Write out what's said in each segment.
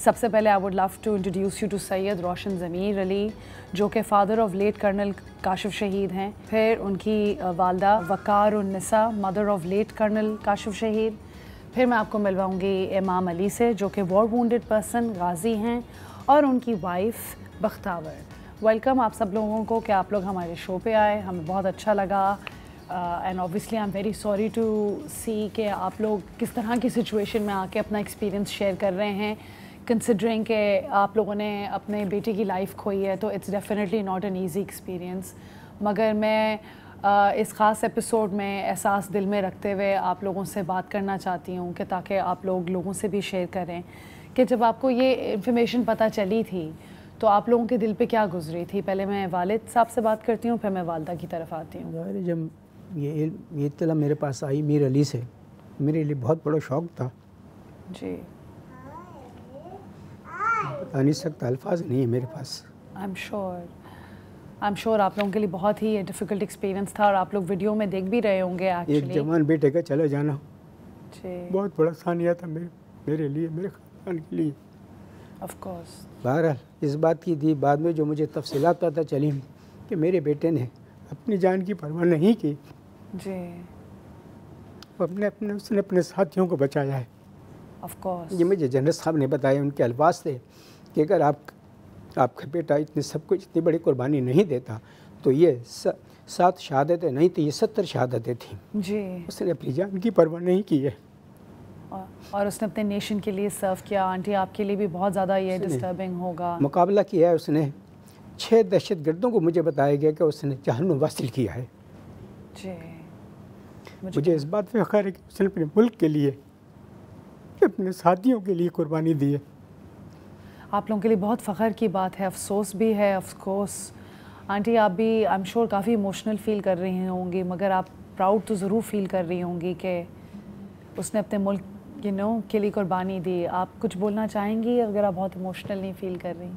सबसे पहले I would love to introduce you to Syed Roshan Zameer Ali, जो कि father of late colonel Kashif Shahid हैं। फिर उनकी वालदा Vaqar Unnisa, mother of late colonel Kashif Shahid. फिर मैं आपको मिलवाऊंगी इमाम अली से, जो कि वॉर वुंडेड पर्सन गाजी हैं, और उनकी वाइफ बख्तावर। वेलकम आप सब लोगों को कि आप लोग हमारे शो पे आए, हमें बहुत अच्छा लगा। And obviously I am very sorry to see कि आप लोग किस तरह की सिचुएशन में आके अपना एक्सपीरियंस शेयर कर रहे हैं, कंसिडरिंग कि आप लोगों ने अपने बेटे की लाइफ खोई है, तो it's definitely not an easy experience. मगर मैं इस ख़ास एपिसोड में एहसास दिल में रखते हुए आप लोगों से बात करना चाहती हूँ कि ताकि आप लोगों से भी शेयर करें कि जब आपको ये इन्फॉर्मेशन पता चली थी तो आप लोगों के दिल पे क्या गुजरी थी। पहले मैं वालिद साहब से बात करती हूँ, फिर मैं वालदा की तरफ आती हूँ। जब ये इत्तला मेरे पास आई मीर अली से, मेरे लिए बहुत बड़ा शौक़ था जी। बता नहीं सकता, अल्फाज नहीं है मेरे पास। आई एम श्योर आप लोगों के लिए बहुत ही डिफ़िकल्ट एक्सपीरियंस था, और आप लोग वीडियो में देख भी रहे होंगे एक्चुअली। एक जवान बेटे का चला जाना जी बहुत बड़ा सानिया था मेरे लिए, मेरे ख़ानदान के लिए। Of course. बहरहाल इस बात की थी बाद में जो मुझे तफसीलात पता चली कि मेरे बेटे ने अपनी जान की परवाह नहीं की जी, उसने अपने साथियों को बचाया है। Of course. ये मुझे जनरल साहब ने बताया, उनके अल्फाज थे कि अगर आपका बेटा इतनी बड़ी कुर्बानी नहीं देता तो ये 7 शहादतें नहीं थी, ये 70 शहादतें थी जी। उसने अपनी जान की परवाह नहीं की है, और उसने अपने नेशन के लिए सर्व किया। आंटी आपके लिए भी बहुत ज़्यादा ये डिस्टर्बिंग होगा। मुकाबला किया है उसने। 6 दहशतगर्दों को मुझे बताया गया कि उसने जहन्नुम हासिल किया है जी। मुझे इस बात पे फ़ख्र है कि उसने अपने मुल्क के लिए, अपने साथियों के लिए कुर्बानी दी है। आप लोगों के लिए बहुत फ़ख्र की बात है, अफसोस भी है ऑफ कोर्स। आंटी आप भी आई एम श्योर काफ़ी इमोशनल फ़ील कर रही होंगी, मगर आप प्राउड तो ज़रूर फील कर रही होंगी कि उसने अपने मुल्क के लिए कुर्बानी दी। आप कुछ बोलना चाहेंगी अगर आप बहुत इमोशनल नहीं फील कर रही?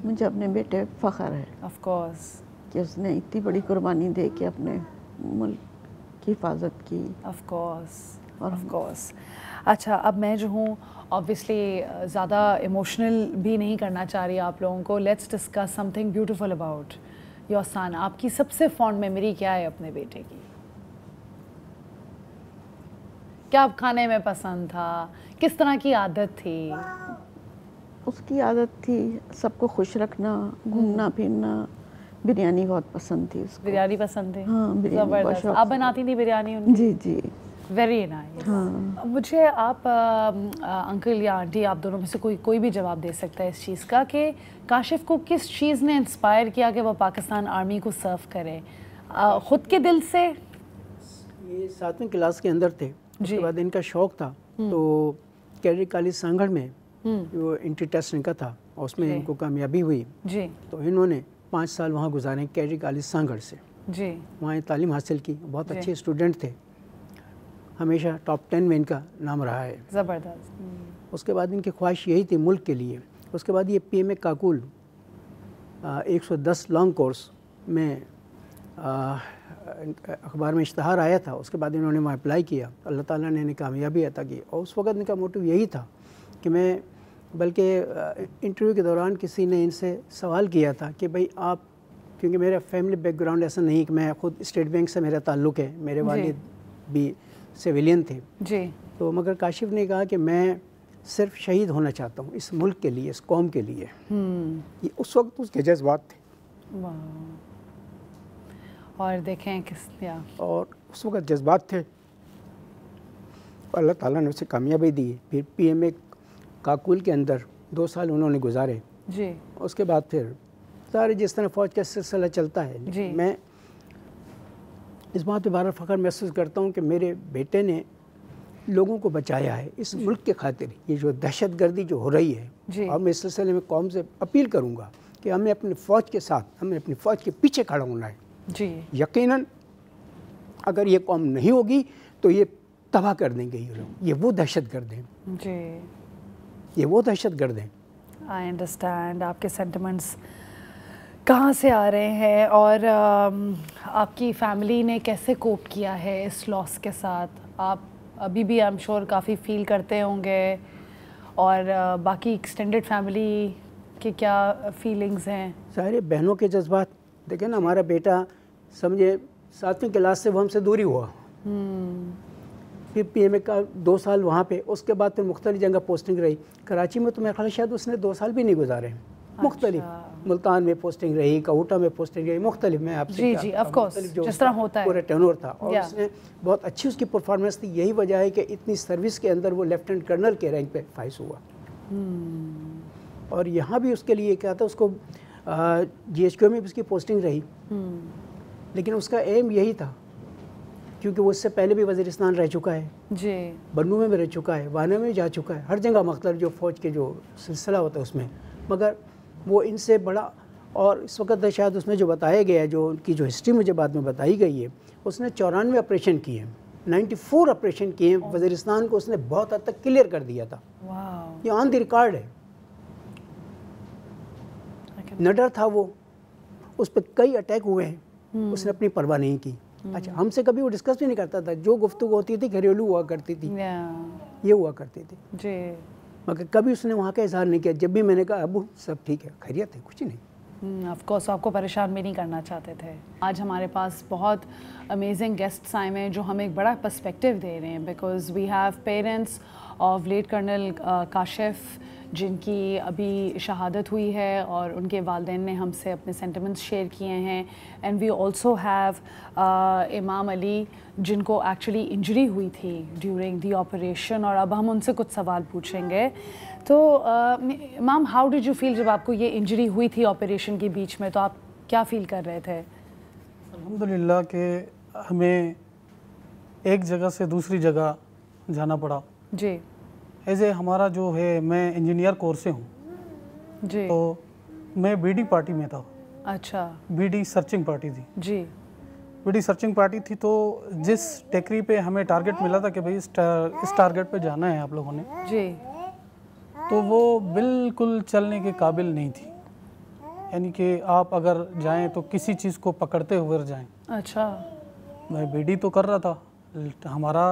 मुझे अपने बेटे फ़ख्र है ऑफ कोर्स कि उसने इतनी बड़ी कुर्बानी दे के अपने मुल्क की हिफाजत की। Of course. अच्छा, अब मैं जो हूँ ऑब्वियसली ज़्यादा इमोशनल भी नहीं करना चाह रही आप लोगों को। Let's discuss something beautiful about your son. आपकी सबसे फॉन्ड मेमोरी क्या है अपने बेटे की? क्या खाने में पसंद था? किस तरह की आदत थी? उसकी आदत थी सबको खुश रखना, घूमना फिरना। बिरयानी बहुत पसंद थी उसको। बिरयानी पसंद थी? हाँ, ज़बरदस्त। आप बनाती थी बिरयानी उनकी? जी जी, वेरी नाइस। हाँ। मुझे आप अंकल या आंटी आप दोनों में से कोई भी जवाब दे सकता है इस चीज़ का कि काशिफ को किस चीज़ ने इंस्पायर किया कि वो पाकिस्तान आर्मी को सर्व करे? ख़ुद के दिल से? ये 7वीं क्लास के अंदर थे, उसके बाद इनका शौक़ था, तो कैडरी कॉलेज सांगड़ में वो इंट्री टेस्ट इनका था और उसमें इनको कामयाबी हुई जी। तो इन्होंने 5 साल वहाँ गुजारे कैडरी कॉलेज सांगड़ से जी। वहाँ तालीम हासिल की, बहुत अच्छे स्टूडेंट थे, हमेशा टॉप 10 में इनका नाम रहा है। ज़बरदस्त। उसके बाद इनकी ख्वाहिश यही थी मुल्क के लिए। उसके बाद ये PMA काकुल 110 लॉन्ग कोर्स में अखबार में इश्तहार आया था, उसके बाद इन्होंने वहाँ अप्लाई किया, अल्लाह ताला ने इन्हें कामयाबी अता की। और उस वक़्त इनका मोटिव यही था कि मैं, बल्कि इंटरव्यू के दौरान किसी ने इनसे सवाल किया था कि भाई आप, क्योंकि मेरा फैमिली बैकग्राउंड ऐसा नहीं कि मैं खुद स्टेट बैंक से मेरा ताल्लुक़ है, मेरे वालिद भी सिविलियन थे जी। तो मगर काशिफ ने कहा कि मैं सिर्फ शहीद होना चाहता हूँ इस मुल्क के लिए, इस कौम के लिए। ये उस वक्त उसके जज्बात थे। और देखें किस या और उस वक्त जज्बात थे, अल्लाह ताला ने उसे कामयाबी दी। फिर PMA काकुल के अंदर 2 साल उन्होंने गुजारे जी। उसके बाद फिर सारे जिस तरह फ़ौज का सिलसिला चलता है जी। मैं इस बात पे बड़ा फ़ख्र महसूस करता हूँ कि मेरे बेटे ने लोगों को बचाया है इस मुल्क के खातिर। ये जो दहशतगर्दी जो हो रही है, और मैं इस सिलसिले में कौम से अपील करूँगा कि हमें अपनी फ़ौज के साथ, हमें अपनी फ़ौज के पीछे खड़ा होना है जी। यकीनन अगर ये कौम नहीं होगी तो ये तबाह कर देंगे ये लोग। ये वो दहशतगर्द हैं जी, ये वो दहशतगर्द हैं। आई अंडरस्टैंड आपके सेंटिमेंट्स कहाँ से आ रहे हैं, और आपकी फैमिली ने कैसे कोप किया है इस लॉस के साथ? आप अभी भी आई एम श्योर काफ़ी फील करते होंगे, और बाकी एक्सटेंडेड फैमिली के क्या फीलिंग्स हैं? सारे बहनों के जज्बात देखें ना, हमारा बेटा समझे 7वीं क्लास से वो हमसे दूरी हुआ, फिर पीएमए का 2 साल वहाँ पे, उसके बाद फिर मुख्तलिफ जगह पोस्टिंग रही। कराची में तो मेरा ख्याल शायद उसने 2 साल भी नहीं गुजारे। मुख्तलिफ मुल्तान में पोस्टिंग रही, काऊटा में पोस्टिंग रही, मुख्तलिफ में आपसे जी ऑफ कोर्स जिस तरह होता है पूरा टर्नओवर था, और उसने बहुत अच्छी उसकी परफॉर्मेंस थी। यही वजह है कि इतनी सर्विस के अंदर वो लेफ्टिनेंट कर्नल के रैंक पे फाइज हुआ। और यहाँ भी उसके लिए क्या था, उसको GHQ में भी उसकी पोस्टिंग रही, लेकिन उसका एम यही था, क्योंकि वो इससे पहले भी वज़ीरिस्तान रह चुका है जी, बन्नू में भी रह चुका है, वाना में जा चुका है, हर जगह मतलब जो फ़ौज के जो सिलसिला होता है उसमें, मगर वो इनसे बड़ा। और इस वक्त शायद उसमें जो बताया गया है, जो उनकी जो हिस्ट्री मुझे बाद में बताई गई है, उसने 94 ऑपरेशन किए हैं, 94 ऑपरेशन किए हैं। वज़ीरिस्तान को उसने बहुत हद तक क्लियर कर दिया था। ये ऑन द रिकॉर्ड है। नडर था वो, उस पर कई अटैक हुए हैं, उसने अपनी परवाह नहीं की। अच्छा, हमसे कभी वो डिस्कस भी नहीं करता था, जो गुफ्तगू होती थी घरेलू हुआ करती थी, ये हुआ करती थी जी, मगर कभी उसने वहाँ का इजहार नहीं किया। जब भी मैंने कहा अबू सब ठीक है, खैरियत है, कुछ नहीं। ऑफ कोर्स आपको परेशान भी नहीं करना चाहते थे। आज हमारे पास बहुत अमेजिंग गेस्ट्स आए हैं जो हमें एक बड़ा पर्सपेक्टिव दे रहे हैं, because we have parents of late colonel Kashif जिनकी अभी शहादत हुई है, और उनके वालिदैन ने हमसे अपने सेंटिमेंट्स शेयर किए हैं। एंड वी ऑल्सो हैव इमाम अली जिनको एक्चुअली इंजरी हुई थी ड्यूरिंग द ऑपरेशन, और अब हम उनसे कुछ सवाल पूछेंगे। तो इमाम, हाउ डिड यू फील जब आपको ये इंजरी हुई थी ऑपरेशन के बीच में, तो आप क्या फ़ील कर रहे थे? अल्हम्दुलिल्लाह कि हमें एक जगह से दूसरी जगह जाना पड़ा जी। ऐसे हमारा जो है, मैं इंजीनियर कोर्स से हूँ जी, तो मैं बीडी पार्टी में था। अच्छा, बीडी सर्चिंग पार्टी थी जी, बीडी सर्चिंग पार्टी थी। तो जिस टेकरी पे हमें टारगेट मिला था कि भाई इस टारगेट पे जाना है आप लोगों ने जी, तो वो बिल्कुल चलने के काबिल नहीं थी, यानी कि आप अगर जाएं तो किसी चीज़ को पकड़ते हुए जाएं। अच्छा, मैं बीडी तो कर रहा था, हमारा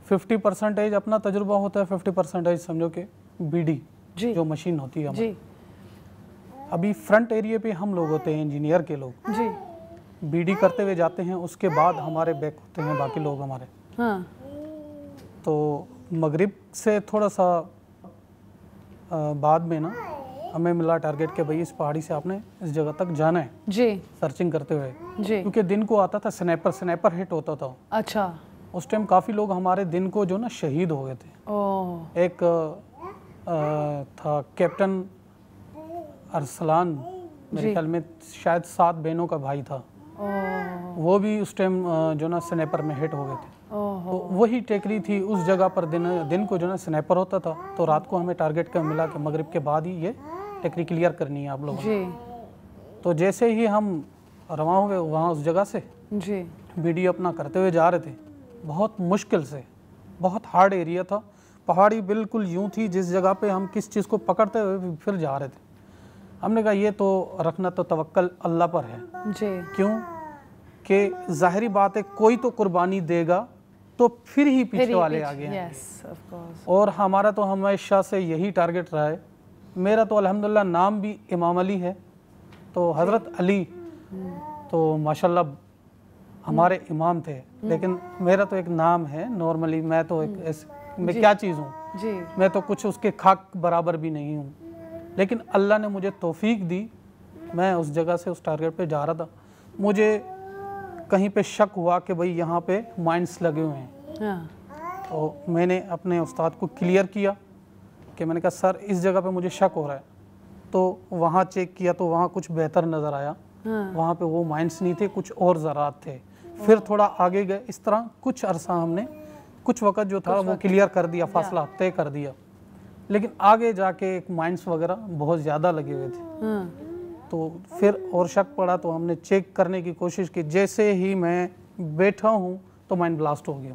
50% अपना तजुर्बा होता है, 50% समझो कि बीडी जो मशीन होती है जी। अभी फ्रंट एरिया पे हम लोग होते हैं, इंजीनियर के लोग जी, बीडी करते हुए जाते हैं, उसके बाद हमारे बैक होते हैं बाकी लोग हमारे। हाँ। तो मगरिब से थोड़ा सा बाद में ना हमें मिला टारगेट के भाई इस पहाड़ी से आपने इस जगह तक जाना है जी, सर्चिंग करते हुए जी, क्योंकि दिन को आता था स्नैपर हिट होता था। अच्छा, उस टाइम काफ़ी लोग हमारे दिन को जो ना शहीद हो गए थे। एक था कैप्टन अरसलान, मेरे ख्याल में शायद 7 बहनों का भाई था, वो भी उस टाइम जो ना स्नैपर में हिट हो गए थे। तो वही टेकरी थी, उस जगह पर दिन को जो ना स्नैपर होता था, तो रात को हमें टारगेट का मिला कि मगरिब के बाद ही ये टेकरी क्लियर करनी है आप लोगों ने। तो जैसे ही हम रवाना हो गए वहाँ उस जगह से जी, वीडियो अपना करते हुए जा रहे थे, बहुत मुश्किल से, बहुत हार्ड एरिया था, पहाड़ी बिल्कुल यूं थी जिस जगह पे हम किस चीज़ को पकड़ते हुए फिर जा रहे थे। हमने कहा ये तो रखना तो तवक्कल अल्लाह पर है जी, क्यों कि जाहिरी बात है कोई तो कुर्बानी देगा तो फिर ही पीछे वाले आ गए। और हमारा तो हमेशा से यही टारगेट रहा है। मेरा तो अल्हम्दुलिल्लाह नाम भी इमाम अली है, तो हज़रत अली तो माशाल्लाह हमारे इमाम थे, लेकिन मेरा तो एक नाम है नॉर्मली, मैं तो एक मैं क्या चीज़ हूँ, मैं तो कुछ उसके खाक बराबर भी नहीं हूँ। लेकिन अल्लाह ने मुझे तौफीक दी, मैं उस जगह से उस टारगेट पे जा रहा था, मुझे कहीं पे शक हुआ कि भाई यहाँ पे माइंस लगे हुए हैं। तो मैंने अपने उस्ताद को क्लियर किया कि मैंने कहा सर इस जगह पे मुझे शक हो रहा है। तो वहाँ चेक किया तो वहाँ कुछ बेहतर नज़र आया, वहाँ पे वो माइंस नहीं थे, कुछ और ज़रात थे। फिर थोड़ा आगे गए, इस तरह कुछ अरसा हमने कुछ वक़्त जो था वो क्लियर कर दिया, फासला तय कर दिया। लेकिन आगे जाके एक माइंस वगैरह बहुत ज़्यादा लगे हुए थे, तो फिर और शक पड़ा, तो हमने चेक करने की कोशिश की। जैसे ही मैं बैठा हूँ तो माइंड ब्लास्ट हो गया।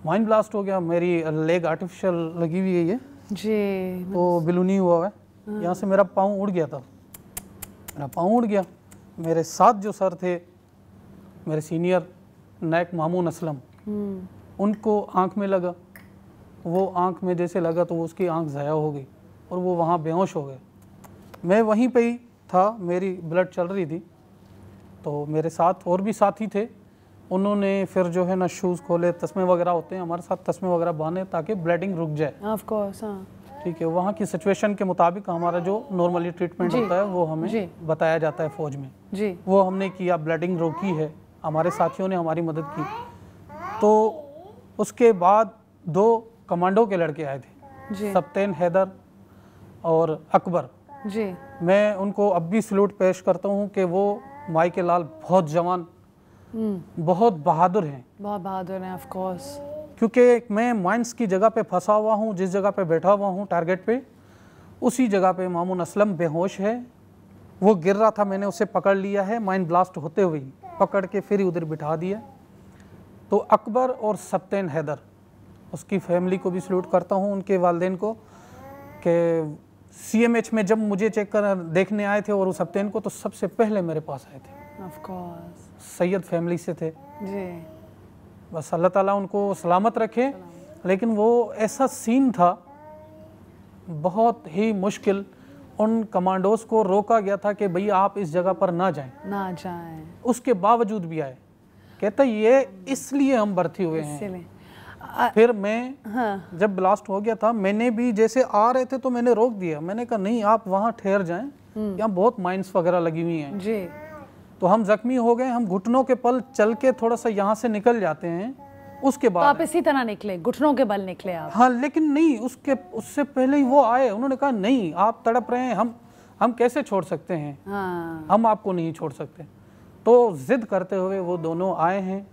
माइंड ब्लास्ट हो गया, मेरी लेग आर्टिफिशियल लगी हुई है ये जी, तो बिलूनी हुआ है, यहाँ से मेरा पाँव उड़ गया था, मेरा पाँव उड़ गया। मेरे साथ जो सर थे, मेरे सीनियर नायक मामून असलम, उनको आँख में लगा, वो आंख में जैसे लगा तो उसकी आंख ज़ाया हो गई और वो वहाँ बेहोश हो गए। मैं वहीं पे ही था, मेरी ब्लड चल रही थी, तो मेरे साथ और भी साथी थे। उन्होंने फिर जो है ना शूज़ खोले, तस्मे वगैरह होते हैं हमारे साथ, तस्मे वगैरह बांधे ताकि ब्लीडिंग रुक जाए। ऑफ कोर्स, हाँ। ठीक है, वहाँ की सिचुएशन के मुताबिक हमारा जो नॉर्मली ट्रीटमेंट होता है वो हमें बताया जाता है फ़ौज में जी। वो हमने किया, ब्लीडिंग रोकी है, हमारे साथियों ने हमारी मदद की। तो उसके बाद 2 कमांडो के लड़के आए थे, सप्तेन हैदर और अकबर जी। मैं उनको अब भी सल्यूट पेश करता हूँ कि वो माई के लाल बहुत जवान, बहुत बहादुर हैं, बहुत बहादुर हैं ऑफ कोर्स। क्योंकि मैं माइंस की जगह पे फंसा हुआ हूँ, जिस जगह पे बैठा हुआ हूँ टारगेट पे, उसी जगह पे मामून असलम बेहोश है। वो गिर रहा था, मैंने उसे पकड़ लिया है, माइन ब्लास्ट होते हुए पकड़ के फिर उधर बिठा दिया। तो अकबर और सप्तेन हैदर, उसकी फैमिली को भी सल्यूट करता हूँ, उनके वालिदैन को, कि CMH में जब मुझे चेक कर देखने आए थे और उस सप्तेन को, तो सबसे पहले मेरे पास आए थे। ऑफ कोर्स सैयद फैमिली से थे जी। बस अल्लाह ताला उनको सलामत रखे। लेकिन वो ऐसा सीन था बहुत ही मुश्किल, उन कमांडोज को रोका गया था कि भई आप इस जगह पर ना जाएं। उसके बावजूद भी आए, कहता ये इसलिए हम भर्ती हुए हैं। फिर मैं जब ब्लास्ट हो गया था, मैंने भी जैसे आ रहे थे तो मैंने रोक दिया, मैंने कहा नहीं आप वहाँ ठहर जाएं, यहाँ बहुत माइंस वगैरह लगी हुई हैं जी। तो हम जख्मी हो गए, हम घुटनों के पल चल के थोड़ा सा यहाँ से निकल जाते हैं। उसके बाद तो आप इसी तरह निकले, घुटनों के बल निकले आप? हाँ, लेकिन नहीं, उससे पहले ही वो आए, उन्होंने कहा नहीं आप तड़प रहे हैं, हम कैसे छोड़ सकते हैं, हाँ। हम आपको नहीं छोड़ सकते। तो जिद करते हुए वो दोनों आए हैं,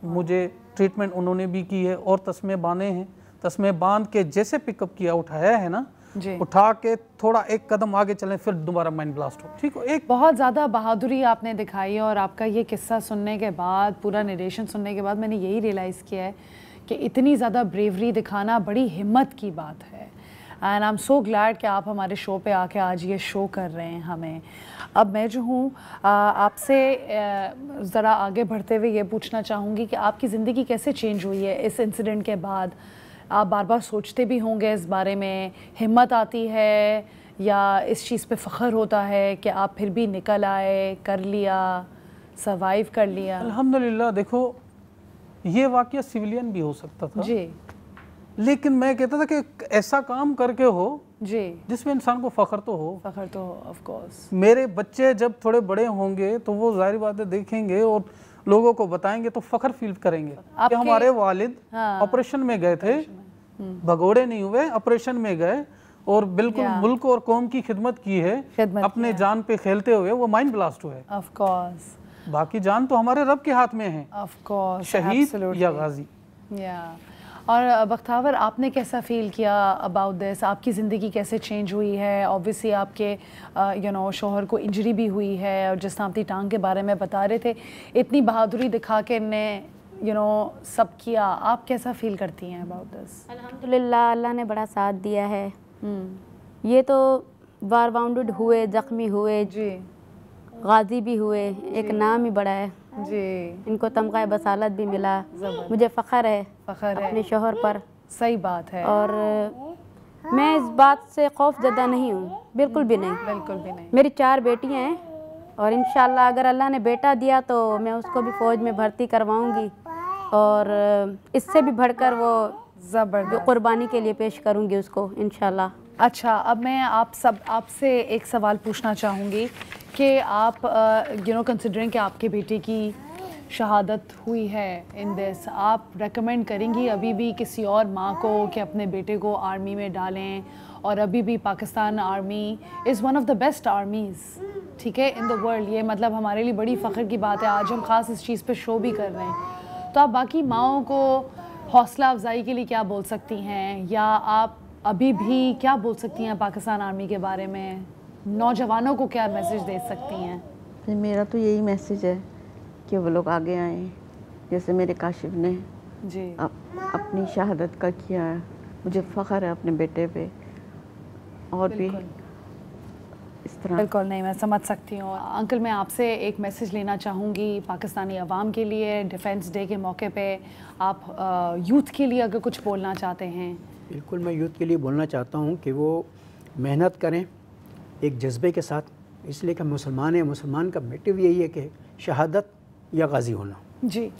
मुझे ट्रीटमेंट उन्होंने भी की है और तस्मे बांधे हैं। तस्मे बांध के जैसे पिकअप किया, उठाया है ना जी। उठा के थोड़ा एक कदम आगे चलें, फिर दोबारा माइंड ब्लास्ट हो। ठीक है, एक बहुत ज़्यादा बहादुरी आपने दिखाई है। और आपका ये किस्सा सुनने के बाद, पूरा नरेशन सुनने के बाद, मैंने यही रियलाइज़ किया है कि इतनी ज़्यादा ब्रेवरी दिखाना बड़ी हिम्मत की बात है। And I am so glad कि आप हमारे शो पे आके आज ये शो कर रहे हैं हमें। अब मैं जो हूँ आपसे ज़रा आगे बढ़ते हुए ये पूछना चाहूँगी कि आपकी ज़िंदगी कैसे चेंज हुई है इस इंसिडेंट के बाद? आप बार बार सोचते भी होंगे इस बारे में, हिम्मत आती है या इस चीज़ पे फ़ख्र होता है कि आप फिर भी निकल आए, कर लिया, सर्वाइव कर लिया? अल्हम्दुलिल्लाह। देखो, ये वाक़या सिविलियन भी हो सकता था जी, लेकिन मैं कहता था कि ऐसा काम करके हो जी जिसमें इंसान को फ़ख्र तो हो। Of course. मेरे बच्चे जब थोड़े बड़े होंगे तो वो ज़ाहिर बात है देखेंगे और लोगों को बताएंगे तो फ़ख्र फील करेंगे कि हमारे वालिद ऑपरेशन में गए थे, भगोड़े नहीं हुए, ऑपरेशन में गए और बिल्कुल मुल्क और कौम की खिदमत की है, अपने जान पे खेलते हुए वो माइंड ब्लास्ट हुए। Of course. बाकी जान तो हमारे रब के हाथ में है, ऑफ कोर्स, शहीद या गाजी। और बख्तावर, आपने कैसा फ़ील किया अबाउट दिस? आपकी ज़िंदगी कैसे चेंज हुई है? ऑब्वियसली आपके शोहर को इंजरी भी हुई है और जिस तरह अपनी टांग के बारे में बता रहे थे, इतनी बहादुरी दिखा के इनने सब किया। आप कैसा फ़ील करती हैं अबाउट दिस? अल्हम्दुलिल्लाह, अल्लाह ने बड़ा साथ दिया है। ये तो वार बाउंडेड हुए, ज़ख्मी हुए जी, गाजी भी हुए, एक नाम ही बड़ा है जी। इनको तमगा बसालत भी मिला, मुझे फ़ख्र है अपने शोहर पर। सही बात है। और मैं इस बात से खौफ ज़दा नहीं हूँ, बिल्कुल भी नहीं, बिल्कुल भी नहीं। मेरी 4 बेटियाँ हैं और इंशाल्लाह अगर अल्लाह ने बेटा दिया तो मैं उसको भी फ़ौज में भर्ती करवाऊँगी और इससे भी बढ़कर वो ज़बरदस्त कुर्बानी के लिए पेश करूँगी उसको इंशाल्लाह। अच्छा, अब मैं आपसे एक सवाल पूछना चाहूँगी कि आप कंसिडरिंग कि आपके बेटे की शहादत हुई है इन दिस, आप रेकमेंड करेंगी अभी भी किसी और माँ को कि अपने बेटे को आर्मी में डालें? और अभी भी Pakistan army is one of the best armies, ठीक है, इन द वर्ल्ड। ये मतलब हमारे लिए बड़ी फ़ख्र की बात है, आज हम ख़ास इस चीज़ पे शो भी कर रहे हैं। तो आप बाकी माँओं को हौसला अफजाई के लिए क्या बोल सकती हैं, या आप अभी भी क्या बोल सकती हैं पाकिस्तान आर्मी के बारे में? नौजवानों को क्या मैसेज दे सकती हैं? मेरा तो यही मैसेज है कि वो लोग आगे आएँ, जैसे मेरे काशिफ ने जी अपनी शहादत का किया है। मुझे फ़ख्र है अपने बेटे पे, और भी इस तरह। बिल्कुल नहीं, मैं समझ सकती हूँ। अंकल, मैं आपसे एक मैसेज लेना चाहूँगी पाकिस्तानी अवाम के लिए। डिफेंस डे के मौके पे आप यूथ के लिए अगर कुछ बोलना चाहते हैं बिल्कुल, मैं यूथ के लिए बोलना चाहता हूँ कि वो मेहनत करें एक जज्बे के साथ, इसलिए कि मुसलमान है, मुसलमान का मोटिव यही है कि शहादत या गाजी होना। जी,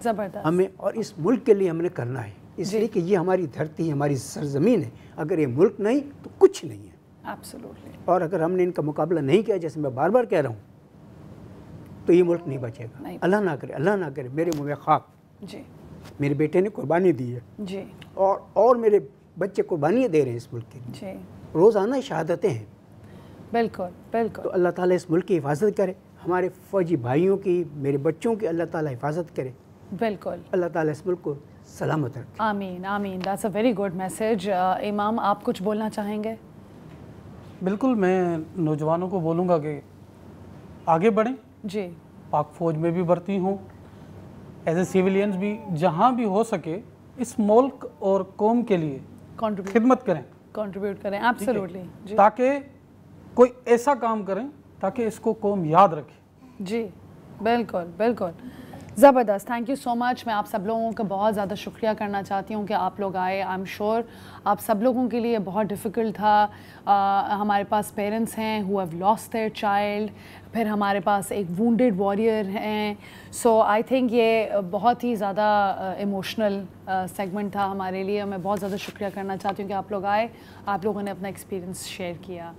ज़बरदस्त। हमें और इस मुल्क के लिए हमने करना है, इसलिए कि ये हमारी धरती, हमारी सरजमीन है। अगर ये मुल्क नहीं तो कुछ नहीं है। एब्सोल्युटली। और अगर हमने इनका मुकाबला नहीं किया, जैसे मैं बार बार कह रहा हूँ, तो ये मुल्क नहीं बचेगा। अल्लाह ना करे, अल्लाह ना करे। मेरे मुँह में खाक, जी, मेरे बेटे ने कुर्बानी दी है जी, और मेरे बच्चे कुर्बानियाँ दे रहे हैं इस मुल्क के लिए। रोज़ाना शहादतें हैं। बिल्कुल बिल्कुल। तो अल्लाह ताला इस मुल्क की हिफाजत करे, हमारे फ़ौजी भाइयों की, मेरे बच्चों की अल्लाह ताला हिफाजत करे। बिल्कुल, अल्लाह ताला इस मुल्क को सलामत रखे। आमीन आमीन। That's a very good message. इमाम, आप कुछ बोलना चाहेंगे? बिल्कुल, मैं नौजवानों को बोलूँगा कि आगे बढ़ें। जी, पाक फ़ौज में भी भर्ती हों, एज ए सिविलियंस भी, जहाँ भी हो सके इस मुल्क और कौम के लिए खिदमत करें, कंट्रीब्यूट करें। एब्सोल्युटली। ताकि कोई ऐसा काम करें ताकि इसको कौम याद रखे। जी, बिल्कुल बिल्कुल। ज़बरदस्त, थैंक यू सो मच। मैं आप सब लोगों का बहुत ज़्यादा शुक्रिया करना चाहती हूँ कि आप लोग आए। आई एम श्योर आप सब लोगों के लिए बहुत डिफ़िकल्ट था। हमारे पास पेरेंट्स हैं who have lost their child, फिर हमारे पास एक वुंडेड वॉरियर हैं। सो आई थिंक ये बहुत ही ज़्यादा इमोशनल सेगमेंट था हमारे लिए। मैं बहुत ज़्यादा शुक्रिया करना चाहती हूँ कि आप लोग आए, आप लोगों ने अपना एक्सपीरियंस शेयर किया।